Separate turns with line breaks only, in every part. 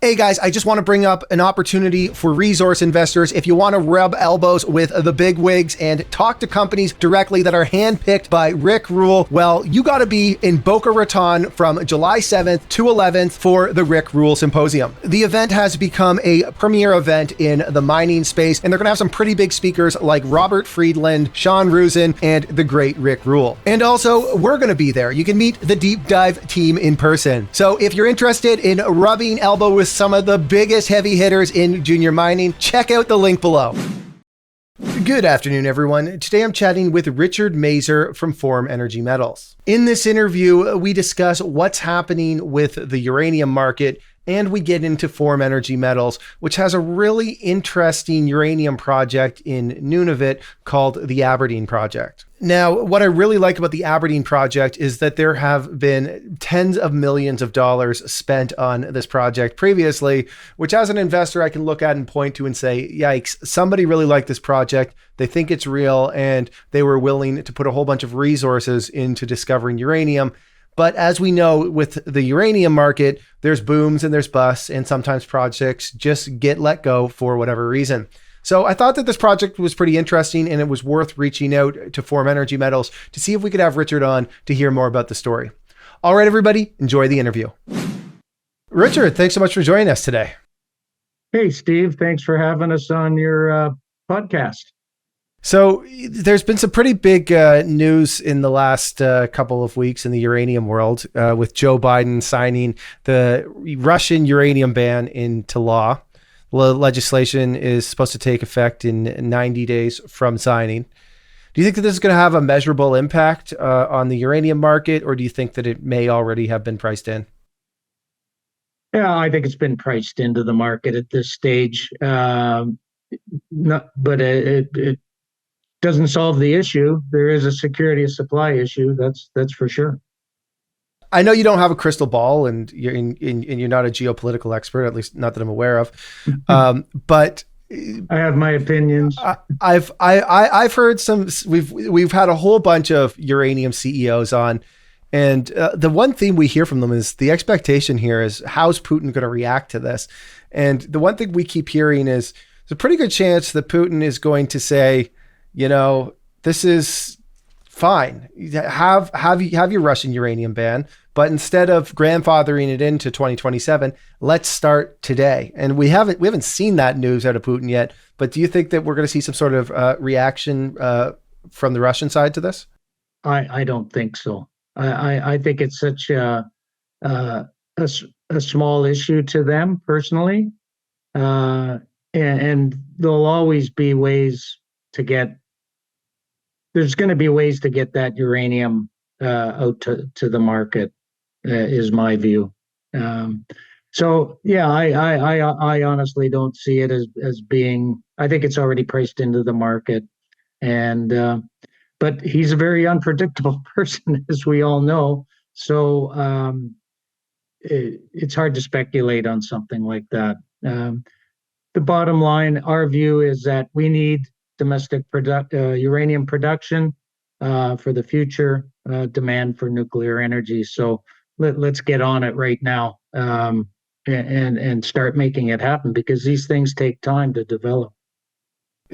Hey guys, I just want to bring up an opportunity for resource investors. If you want to rub elbows with the big wigs and talk to companies directly that are handpicked by Rick Rule, well, you got to be in Boca Raton from July 7th to 11th for the Rick Rule Symposium. The event has become a premier event in the mining space, and they're going to have some pretty big speakers like Robert Friedland, Sean Rusin, and the great Rick Rule. And also, we're going to be there. You can meet the Deep Dive team in person. So if you're interested in rubbing elbow with some of the biggest heavy hitters in junior mining, check out the link below. Good afternoon, everyone. Today I'm chatting with Richard Mazur from Forum Energy Metals. In this interview, we discuss what's happening with the uranium market, and we get into Forum Energy Metals, which has a really interesting uranium project in Nunavut called the Aberdeen Project. Now, what I really like about the Aberdeen Project is that there have been tens of millions of dollars spent on this project previously, which as an investor, I can look at and point to and say, yikes, somebody really liked this project. They think it's real, and they were willing to put a whole bunch of resources into discovering uranium. But as we know, with the uranium market, there's booms and there's busts, and sometimes projects just get let go for whatever reason. So I thought that this project was pretty interesting, and it was worth reaching out to Forum Energy Metals to see if we could have Richard on to hear more about the story. All right, everybody, enjoy the interview. Richard, thanks so much for joining us today.
Hey, Steve, thanks for having us on your podcast.
So there's been some pretty big news in the last couple of weeks in the uranium world with Joe Biden signing the Russian uranium ban into law. Legislation is supposed to take effect in 90 days from signing. Do you think that this is going to have a measurable impact on the uranium market, or do you think that it may already have been priced in?
Yeah, I think it's been priced into the market at this stage. But it doesn't solve the issue. There is a security of supply issue. That's for sure.
I know you don't have a crystal ball, and you're not a geopolitical expert, at least not that I'm aware of. But
I have my opinions.
I've heard some. We've had a whole bunch of uranium CEOs on, and the one theme we hear from them is the expectation here is how's Putin going to react to this? And the one thing we keep hearing is there's a pretty good chance that Putin is going to say, you know, this is fine. Have your Russian uranium ban, but instead of grandfathering it into 2027, let's start today. And we haven't seen that news out of Putin yet. But do you think that we're going to see some sort of reaction from the Russian side to this?
I don't think so. I think it's such a small issue to them personally, and there'll always be ways to get. There's going to be ways to get that uranium out to the market, is my view. So yeah, I honestly don't see it as being. I think it's already priced into the market, and but he's a very unpredictable person, as we all know. So it's hard to speculate on something like that. The bottom line, our view is that we need domestic uranium production for the future demand for nuclear energy. So let's get on it right now and start making it happen, because these things take time to develop.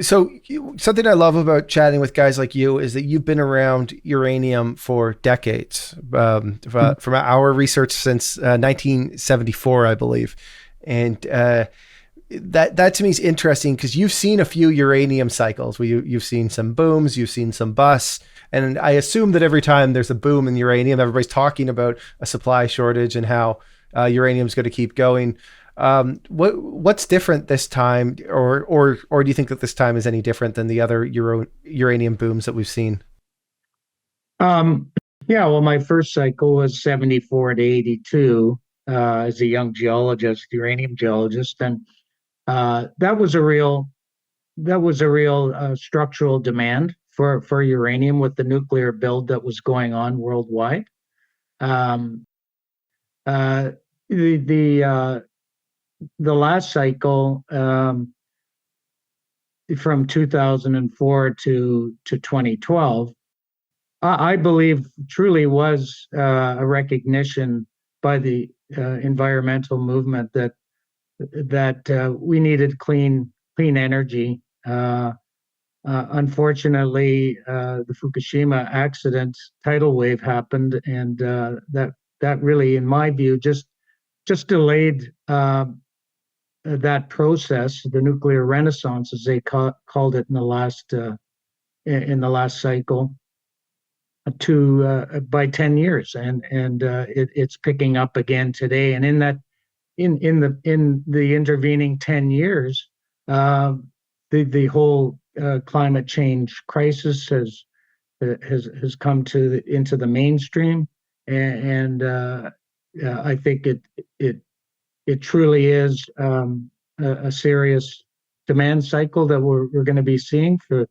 So something I love about chatting with guys like you is that you've been around uranium for decades, from our research since 1974, I believe. And that to me is interesting because you've seen a few uranium cycles where you've seen some booms, you've seen some busts. And I assume that every time there's a boom in uranium, everybody's talking about a supply shortage and how uranium is going to keep going. What's different this time, or do you think that this time is any different than the other uranium booms that we've seen?
Yeah, well, my first cycle was 74 to 82 as a young geologist, uranium geologist, and that was a real structural demand for uranium with the nuclear build that was going on worldwide. The last cycle, from 2004 to 2012, I believe truly was a recognition by the environmental movement that that we needed clean energy. Unfortunately, the Fukushima accident, tidal wave happened, and that really, in my view, just delayed that process, the nuclear renaissance, as they called it in the last cycle, to by 10 years, and it's picking up again today. And in the intervening 10 years, the whole climate change crisis has come into the mainstream, and I think it truly is a serious demand cycle that we're going to be seeing for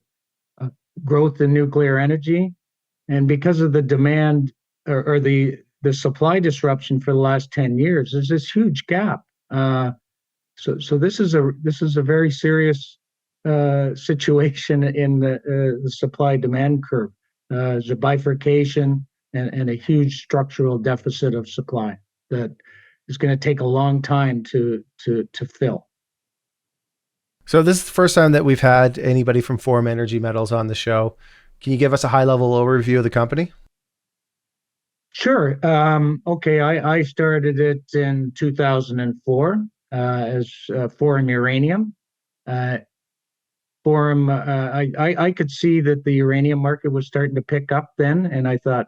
growth in nuclear energy. And because of the demand or the supply disruption for the last 10 years, there's this huge gap. So this is a very serious situation in the supply demand curve. There's a bifurcation and a huge structural deficit of supply that is going to take a long time to fill.
So this is the first time that we've had anybody from Forum Energy Metals on the show. Can you give us a high-level overview of the company?
Sure. Okay, I started it in 2004 as Forum Uranium. Forum, I could see that the uranium market was starting to pick up then, and I thought,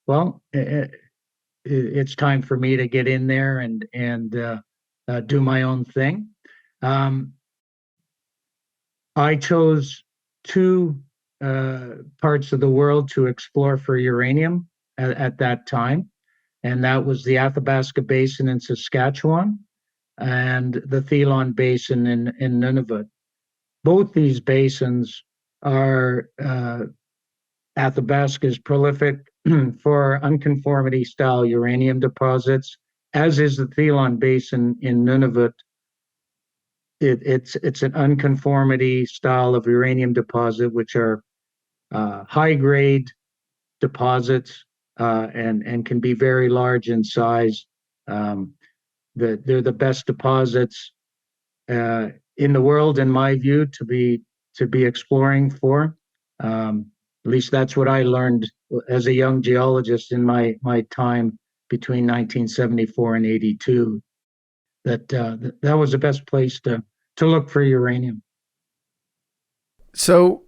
well, it's time for me to get in there and do my own thing. I chose two parts of the world to explore for uranium at that time, and that was the Athabasca Basin in Saskatchewan and the Thelon Basin in Nunavut. Both these basins are Athabasca is prolific for unconformity-style uranium deposits, as is the Thelon Basin in Nunavut. It's an unconformity style of uranium deposit, which are high-grade deposits and can be very large in size. They're the best deposits in the world, in my view, to be exploring for. At least that's what I learned as a young geologist in my time between 1974 and 82. That was the best place to look for uranium.
So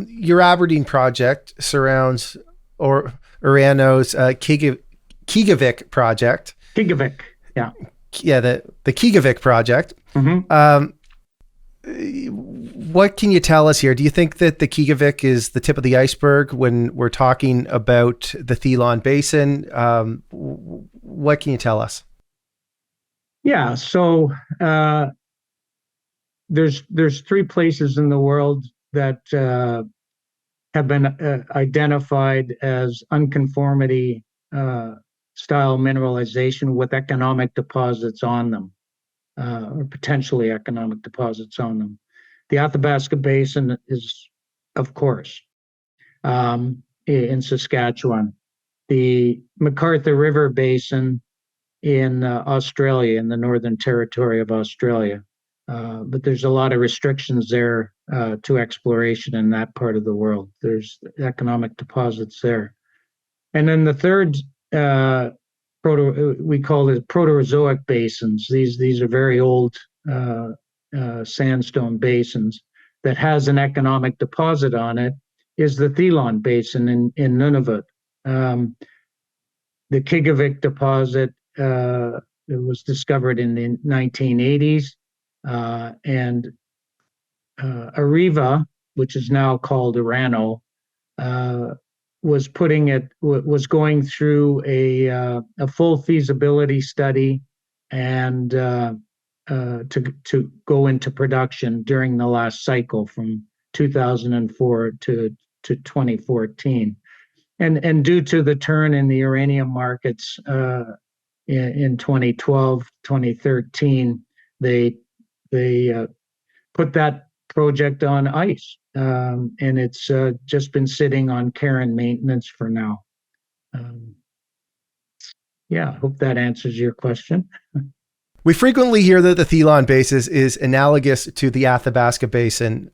your Aberdeen project surrounds Orano's Kiggavik Project.
Kiggavik, yeah.
Yeah, the Kiggavik Project.
Mm-hmm.
What can you tell us here? Do you think that the Kiggavik is the tip of the iceberg when we're talking about the Thelon Basin? What can you tell us?
Yeah, so there's three places in the world that have been identified as unconformity style mineralization with economic deposits on them, or potentially economic deposits on them. The Athabasca Basin is, of course, in Saskatchewan. The McArthur River Basin in Australia, in the Northern Territory of Australia. But there's a lot of restrictions there to exploration in that part of the world. There's economic deposits there. And then the third, we call it Proterozoic basins. These are very old sandstone basins that has an economic deposit on it, is the Thelon Basin in Nunavut. The Kiggavik deposit it was discovered in the 1980s, and Areva, which is now called Orano, was going through a full feasibility study and to go into production during the last cycle from 2004 to 2014. And due to the turn in the uranium markets in 2012, 2013, they put that project on ice, and it's just been sitting on care and maintenance for now. Yeah, I hope that answers your question.
We frequently hear that the Thelon Basin is analogous to the Athabasca Basin.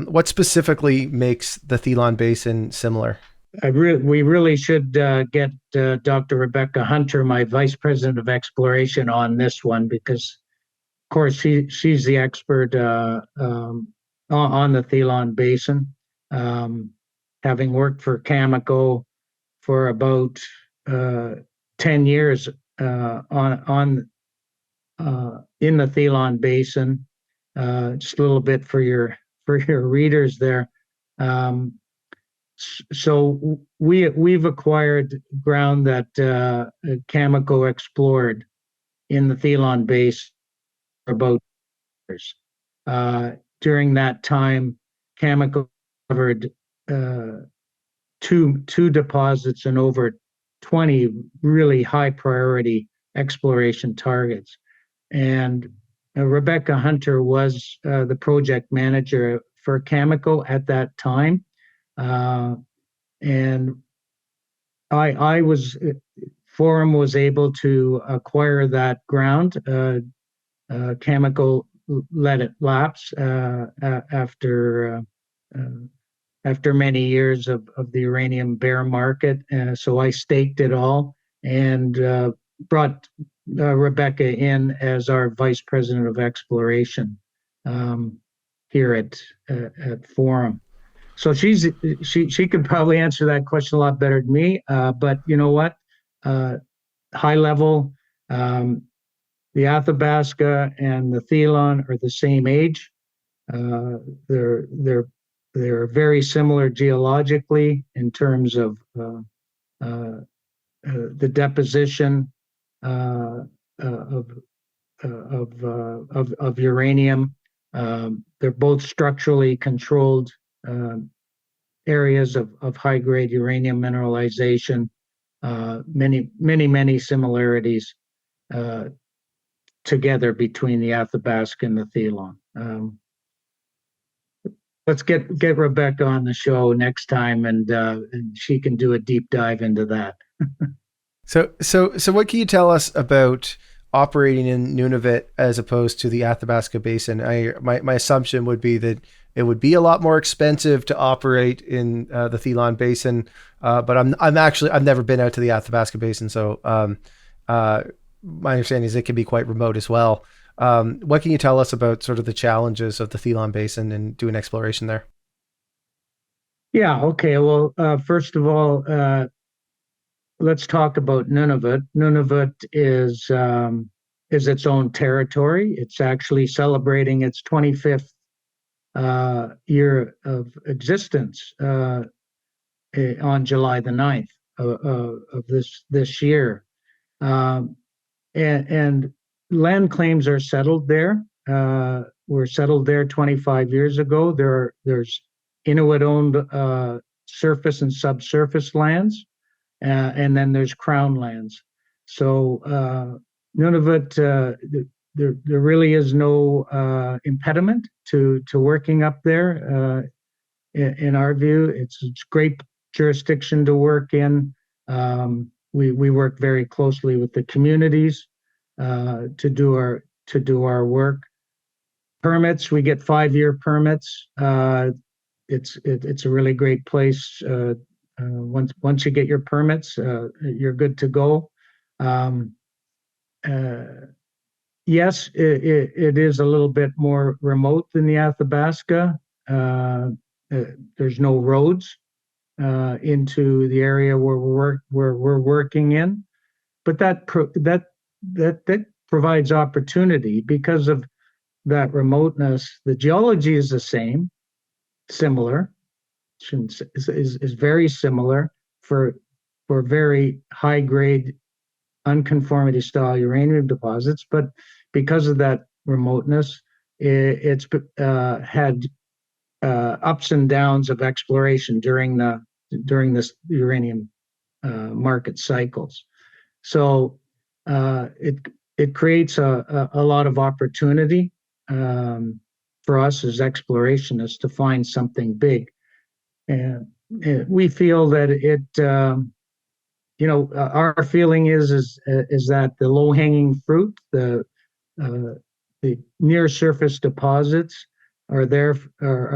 What specifically makes the Thelon Basin similar?
We really should get Dr. Rebecca Hunter, my Vice President of Exploration, on this one because, of course, she's the expert on the Thelon Basin, having worked for Cameco for about 10 years on in the Thelon Basin. Just a little bit for your readers there. So we've acquired ground that Cameco explored in the Thelon Basin for about years. During that time, Cameco covered two deposits and over 20 really high priority exploration targets. And Rebecca Hunter was the project manager for Cameco at that time. And I was, Forum was able to acquire that ground. Cameco let it lapse after many years of the uranium bear market. So I staked it all and brought Rebecca in as our Vice President of Exploration here at Forum. So she could probably answer that question a lot better than me. But you know what? High level, the Athabasca and the Thelon are the same age. They're very similar geologically in terms of the deposition of uranium. They're both structurally controlled areas of high-grade uranium mineralization. Many similarities together between the Athabasca and the Thelon. Let's get Rebecca on the show next time, and she can do a deep dive into that.
So what can you tell us about operating in Nunavut as opposed to the Athabasca Basin? My assumption would be that it would be a lot more expensive to operate in the Thelon Basin, but I've never been out to the Athabasca Basin, so my understanding is it can be quite remote as well. What can you tell us about sort of the challenges of the Thelon Basin and doing exploration there?
Yeah, okay. Well, first of all, let's talk about Nunavut. Nunavut is its own territory. It's actually celebrating its 25th year of existence on July the 9th of this year. And land claims are settled there. Were settled there 25 years ago. There's Inuit-owned surface and subsurface lands, and then there's crown lands. So Nunavut, there really is no impediment to working up there. In our view, it's great jurisdiction to work in. We work very closely with the communities to do our work. Permits, we get 5-year permits. It's a really great place. Once you get your permits, you're good to go. Yes, it is a little bit more remote than the Athabasca. There's no roads into the area where we're working in, but that provides opportunity because of that remoteness. The geology is the same, similar, is very similar for very high grade unconformity-style uranium deposits, but because of that remoteness, it's had ups and downs of exploration during this uranium market cycles. So it creates a lot of opportunity for us as explorationists to find something big, and we feel that our feeling is that the low-hanging fruit, the the near surface deposits are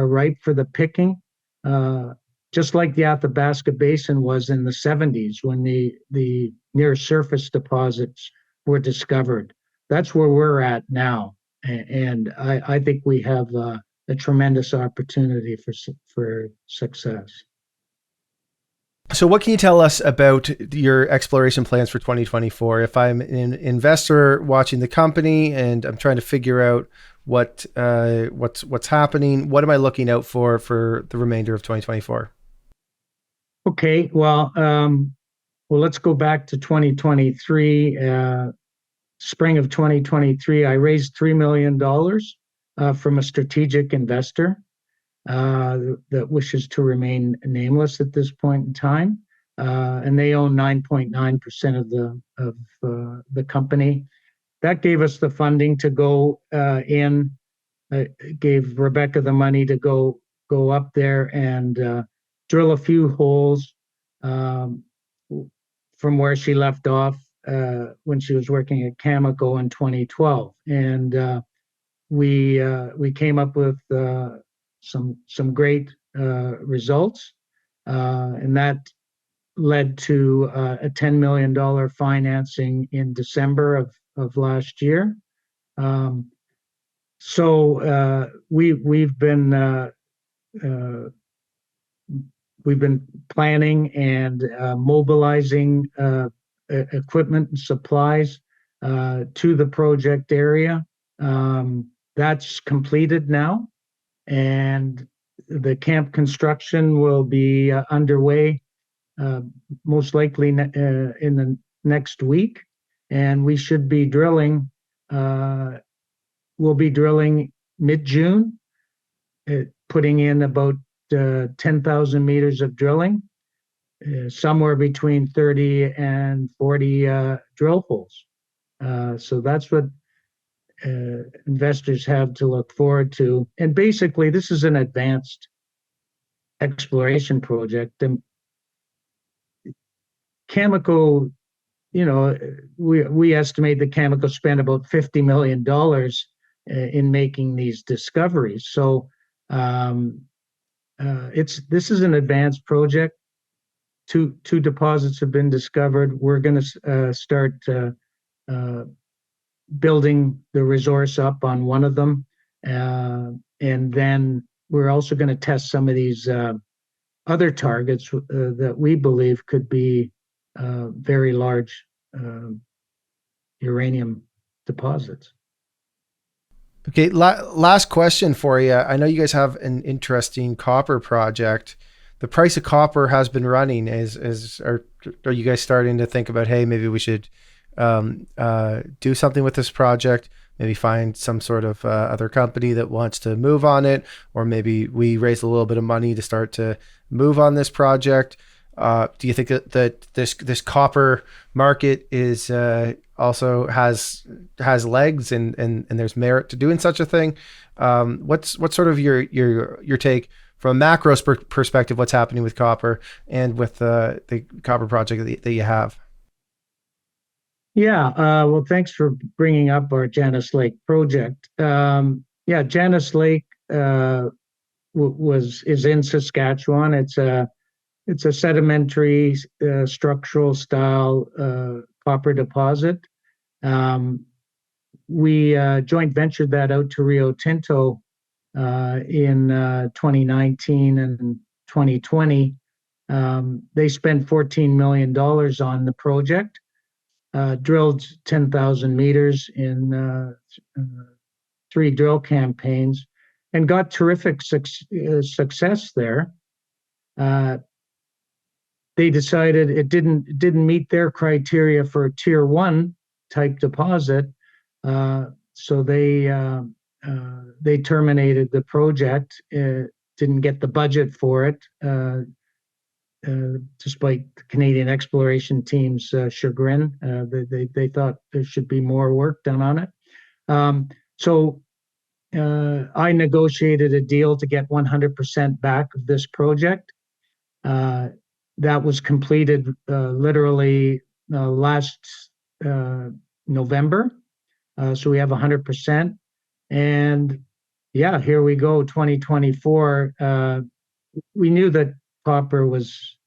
ripe for the picking, just like the Athabasca Basin was in the 70s when the near surface deposits were discovered. That's where we're at now, and I think we have a tremendous opportunity for success.
So, what can you tell us about your exploration plans for 2024? If I'm an investor watching the company and I'm trying to figure out what's happening, what am I looking out for the remainder of 2024?
Okay, well, let's go back to 2023. Spring of 2023, I raised $3 million from a strategic investor that wishes to remain nameless at this point in time, and they own 9.9% of the company. That gave us the funding to go in. Gave Rebecca the money to go up there and drill a few holes from where she left off when she was working at Cameco in 2012, and we came up with some great results, and that led to a $10 million financing in December of last year. So we've been planning and mobilizing equipment and supplies to the project area. That's completed now, and the camp construction will be underway most likely in the next week, and we should be drilling. We'll be drilling mid-June, putting in about 10,000 meters of drilling, somewhere between 30 and 40 drill holes. So that's what investors have to look forward to. And basically, this is an advanced exploration project. And Cameco, we estimate that Cameco spent about $50 million in making these discoveries. So this is an advanced project. Two deposits have been discovered. We're going to start building the resource up on one of them, and then we're also going to test some of these other targets that we believe could be very large uranium deposits.
Okay, last question for you. I know you guys have an interesting copper project. The price of copper has been running. Are you guys starting to think about, hey, maybe we should do something with this project? Maybe find some sort of other company that wants to move on it, or maybe we raise a little bit of money to start to move on this project. Do you think that this copper market is also has legs and there's merit to doing such a thing? What's sort of your take from a macro perspective? What's happening with copper and with the copper project that you have?
Yeah, well, thanks for bringing up our Janice Lake project. Janice Lake is in Saskatchewan. It's a sedimentary structural style copper deposit. We joint ventured that out to Rio Tinto in 2019 and 2020. They spent $14 million on the project, drilled 10,000 meters in 3 drill campaigns, and got terrific success there. They decided it didn't meet their criteria for a tier 1 type deposit, so they terminated the project. Didn't get the budget for it, despite the Canadian exploration team's chagrin. They thought there should be more work done on it. So I negotiated a deal to get 100% back of this project. That was completed literally last November. So we have 100%. And yeah, here we go, 2024. We knew that copper is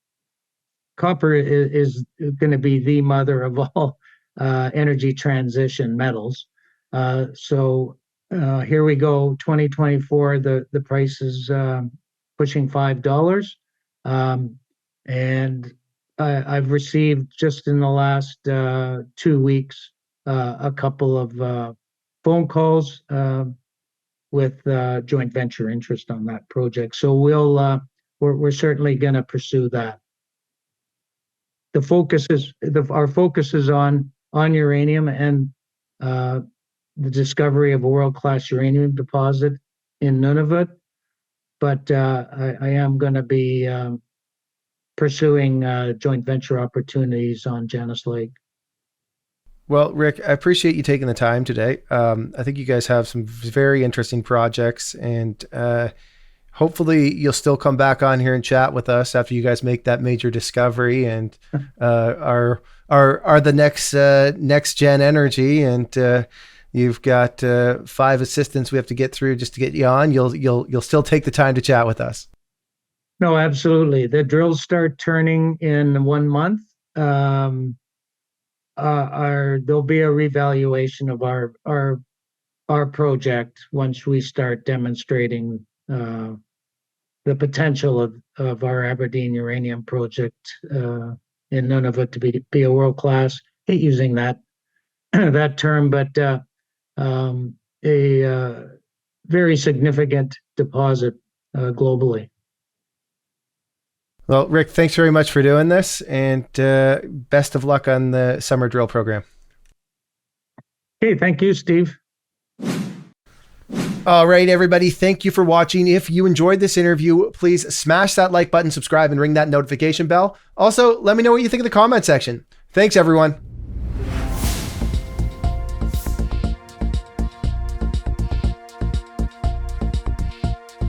going to be the mother of all energy transition metals. So here we go, 2024. The price is pushing $5, and I've received just in the last 2 weeks a couple of phone calls with joint venture interest on that project. So we're certainly going to pursue that. Our focus is on uranium and the discovery of a world-class uranium deposit in Nunavut, but I am going to be pursuing joint venture opportunities on Janice Lake.
Well, Rick, I appreciate you taking the time today. I think you guys have some very interesting projects, and hopefully you'll still come back on here and chat with us after you guys make that major discovery and are the next gen energy. And you've got 5 assistants we have to get through just to get you on. You'll still take the time to chat with us.
No, absolutely. The drills start turning in 1 month. There'll be a revaluation of our project once we start demonstrating the potential of our Aberdeen uranium project in Nunavut to be a world class. Hate using that term, but a very significant deposit globally.
Well, Rick, thanks very much for doing this, and best of luck on the summer drill program.
Okay, thank you, Steve.
All right, everybody, thank you for watching. If you enjoyed this interview, please smash that like button, subscribe, and ring that notification bell. Also, let me know what you think in the comment section. Thanks, everyone.